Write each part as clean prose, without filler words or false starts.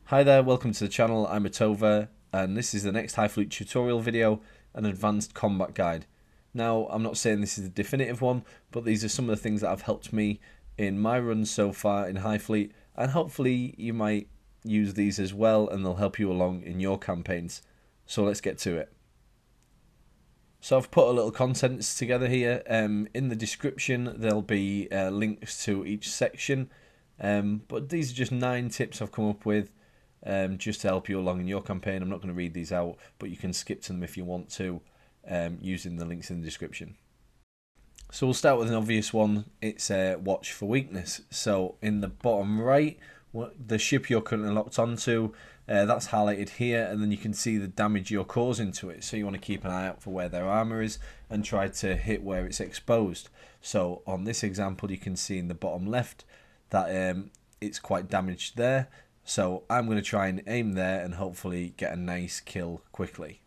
Hi there, welcome to the channel. I'm Atova, and this is the next Highfleet tutorial video, an advanced combat guide. Now, I'm not saying this is the definitive one, but these are some of the things that have helped me in my runs so far in Highfleet, and hopefully you might use these as well, and they'll help you along in your campaigns. So let's get to it. So I've put a little contents together here. In the description there'll be links to each section, but these are just 9 tips I've come up with. Just to help you along in your campaign. I'm not going to read these out, but you can skip to them if you want to, using the links in the description. So we'll start with an obvious one. It's watch for weakness. So in the bottom right, the ship you're currently locked onto, that's highlighted here, and then you can see the damage you're causing to it. So you want to keep an eye out for where their armor is and try to hit where it's exposed. So on this example, you can see in the bottom left that it's quite damaged there. So I'm going to try and aim there and hopefully get a nice kill quickly.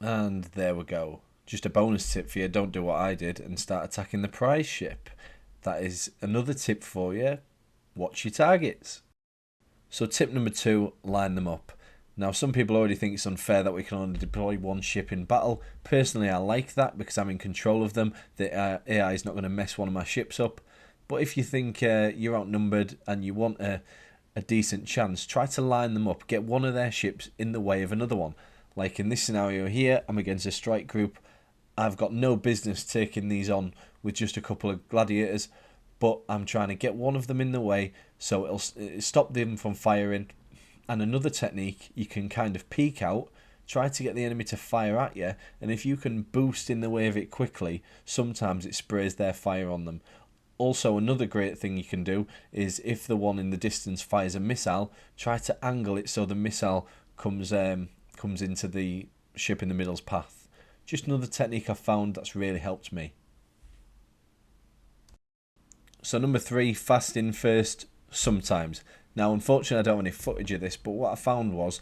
And there we go. Just a bonus tip for you, don't do what I did and start attacking the prize ship. That is another tip for you, watch your targets. So tip number 2, line them up. Now some people already think it's unfair that we can only deploy one ship in battle. Personally I like that because I'm in control of them. The AI is not going to mess one of my ships up. But if you think you're outnumbered and you want a decent chance, try to line them up. Get one of their ships in the way of another one. Like in this scenario here, I'm against a strike group. I've got no business taking these on with just a couple of gladiators, but I'm trying to get one of them in the way so it'll stop them from firing. And another technique, you can kind of peek out, try to get the enemy to fire at you, and if you can boost in the way of it quickly, sometimes it sprays their fire on them. Also, another great thing you can do is if the one in the distance fires a missile, try to angle it so the missile comes into the ship in the middle's path. Just another technique I've found that's really helped me. So number 3, fast in first sometimes. Now, unfortunately, I don't have any footage of this, but what I found was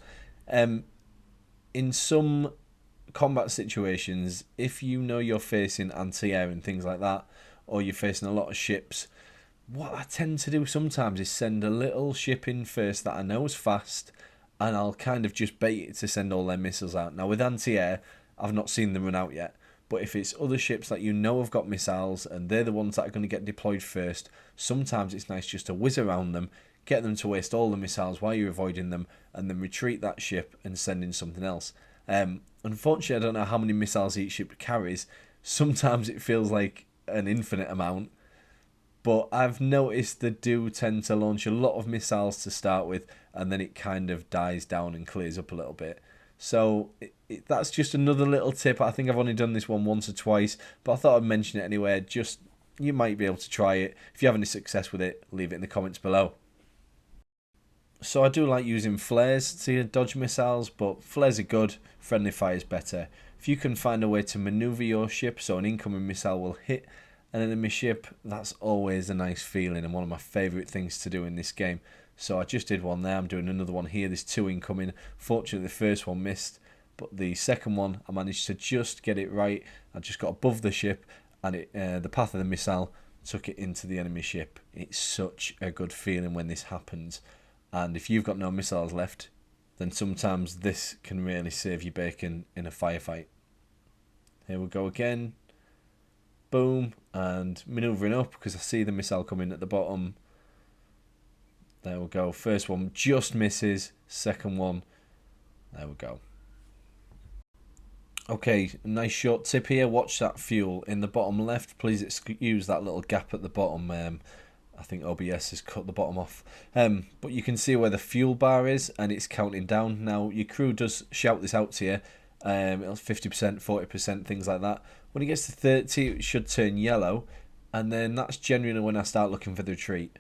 in some combat situations, if you know you're facing anti-air and things like that, or you're facing a lot of ships, what I tend to do sometimes is send a little ship in first that I know is fast, and I'll kind of just bait it to send all their missiles out. Now with anti-air, I've not seen them run out yet, but if it's other ships that you know have got missiles and they're the ones that are going to get deployed first, sometimes it's nice just to whiz around them, get them to waste all the missiles while you're avoiding them, and then retreat that ship and send in something else. Unfortunately, I don't know how many missiles each ship carries. Sometimes it feels like an infinite amount, but I've noticed they do tend to launch a lot of missiles to start with, and then it kind of dies down and clears up a little bit. So that's just another little tip. I think I've only done this one once or twice, but I thought I'd mention it anyway. Just, you might be able to try it. If you have any success with it, leave it in the comments below. So I do like using flares to dodge missiles, but flares are good, friendly fire is better. If you can find a way to maneuver your ship so an incoming missile will hit an enemy ship, that's always a nice feeling and one of my favourite things to do in this game. So I just did one there, I'm doing another one here, there's 2 incoming. Fortunately the first one missed, but the second one I managed to just get it right. I just got above the ship and the path of the missile took it into the enemy ship. It's such a good feeling when this happens, and if you've got no missiles left, then sometimes this can really save you bacon in a firefight. Here we go again. Boom, and manoeuvring up because I see the missile coming at the bottom. There we go. First one just misses. Second one, there we go. Okay, nice short tip here. Watch that fuel in the bottom left. Please excuse that little gap at the bottom. I think OBS has cut the bottom off. But you can see where the fuel bar is and it's counting down. Now, your crew does shout this out to you. It's 50%, 40%, things like that. When it gets to 30, it should turn yellow. And then that's generally when I start looking for the retreat.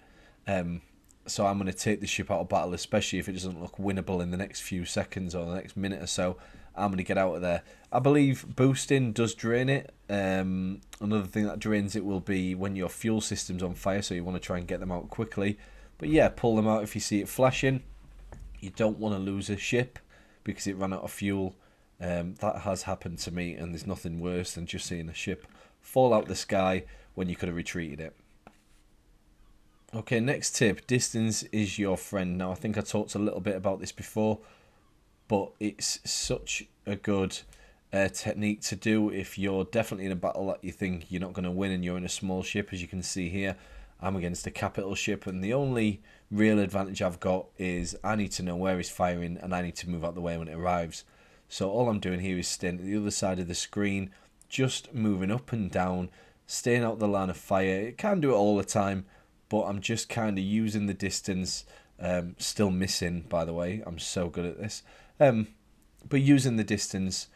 So I'm going to take the ship out of battle, especially if it doesn't look winnable in the next few seconds or the next minute or so. I'm going to get out of there. I believe boosting does drain it. Another thing that drains it will be when your fuel system's on fire, so you want to try and get them out quickly. But yeah, pull them out if you see it flashing. You don't want to lose a ship because it ran out of fuel. That has happened to me, and there's nothing worse than just seeing a ship fall out the sky when you could have retreated it. Okay, next tip, distance is your friend. Now, I think I talked a little bit about this before, but it's such a good technique to do if you're definitely in a battle that you think you're not going to win and you're in a small ship. As you can see here, I'm against a capital ship, and the only real advantage I've got is I need to know where he's firing and I need to move out the way when it arrives. So all I'm doing here is staying at the other side of the screen, just moving up and down, staying out the line of fire. It can do it all the time, but I'm just kind of using the distance. Still missing, by the way. I'm so good at this. But using the distance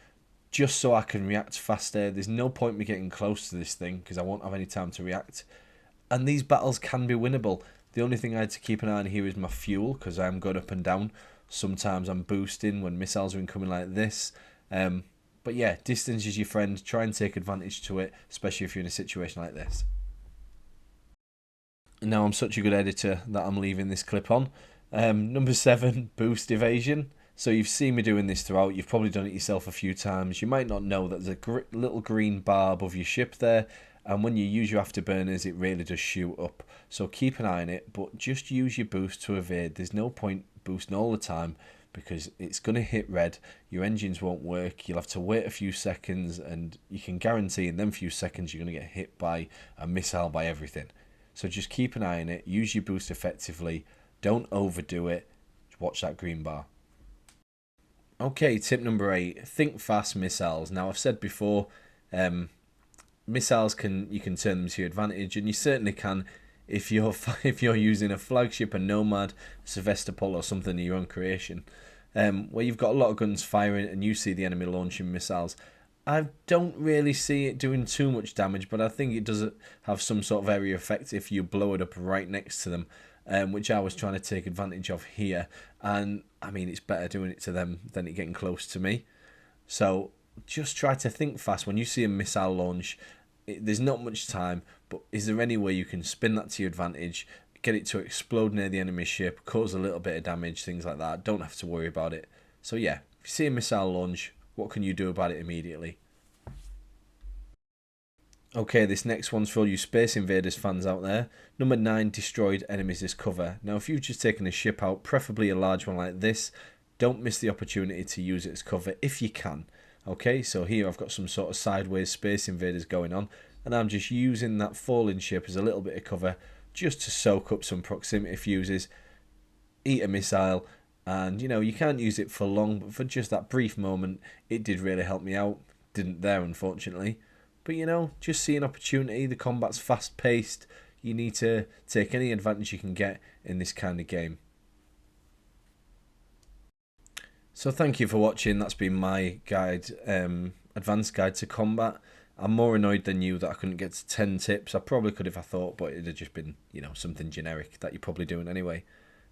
just so I can react faster. There's no point me getting close to this thing because I won't have any time to react. And these battles can be winnable. The only thing I had to keep an eye on here is my fuel, because I'm going up and down. Sometimes I'm boosting when missiles are incoming like this. But yeah, distance is your friend. Try and take advantage to it, especially if you're in a situation like this. Now I'm such a good editor that I'm leaving this clip on. Number 7, boost evasion. So you've seen me doing this throughout. You've probably done it yourself a few times. You might not know that there's a little green bar above your ship there. And when you use your afterburners, it really does shoot up. So keep an eye on it, but just use your boost to evade. There's no point boosting all the time because it's going to hit red. Your engines won't work. You'll have to wait a few seconds, and you can guarantee in them few seconds you're going to get hit by a missile, by everything. So just keep an eye on it. Use your boost effectively. Don't overdo it. Watch that green bar. Okay, tip number 8. Think fast missiles. Now, I've said before, missiles you can turn them to your advantage, and you certainly can if you're using a flagship, a Nomad, Sevastopol, or something of your own creation, where you've got a lot of guns firing and you see the enemy launching missiles. I don't really see it doing too much damage, but I think it does have some sort of area effect if you blow it up right next to them, which I was trying to take advantage of here. And I mean, it's better doing it to them than it getting close to me. So just try to think fast. When you see a missile launch, there's not much time, but is there any way you can spin that to your advantage, get it to explode near the enemy ship, cause a little bit of damage, things like that? Don't have to worry about it. So yeah, if you see a missile launch, what can you do about it immediately? Okay, this next one's for all you Space Invaders fans out there. Number 9, destroyed enemies as cover. Now, if you've just taken a ship out, preferably a large one like this, don't miss the opportunity to use it as cover if you can. Okay, so here I've got some sort of sideways Space Invaders going on, and I'm just using that falling ship as a little bit of cover just to soak up some proximity fuses, eat a missile, and you know, you can't use it for long, but for just that brief moment, it did really help me out. Didn't there, unfortunately. But you know, just see an opportunity. The combat's fast paced. You need to take any advantage you can get in this kind of game. So thank you for watching. That's been my guide, advanced guide to combat. I'm more annoyed than you that I couldn't get to 10 tips. I probably could if I thought, but it'd have just been, you know, something generic that you're probably doing anyway.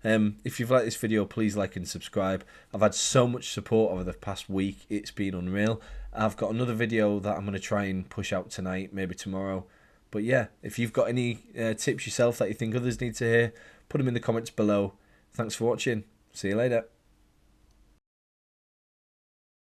If you've liked this video, please like and subscribe. I've had so much support over the past week. It's been unreal. I've got another video that I'm going to try and push out tonight, maybe tomorrow. But yeah, if you've got any tips yourself that you think others need to hear, put them in the comments below. Thanks for watching. See you later.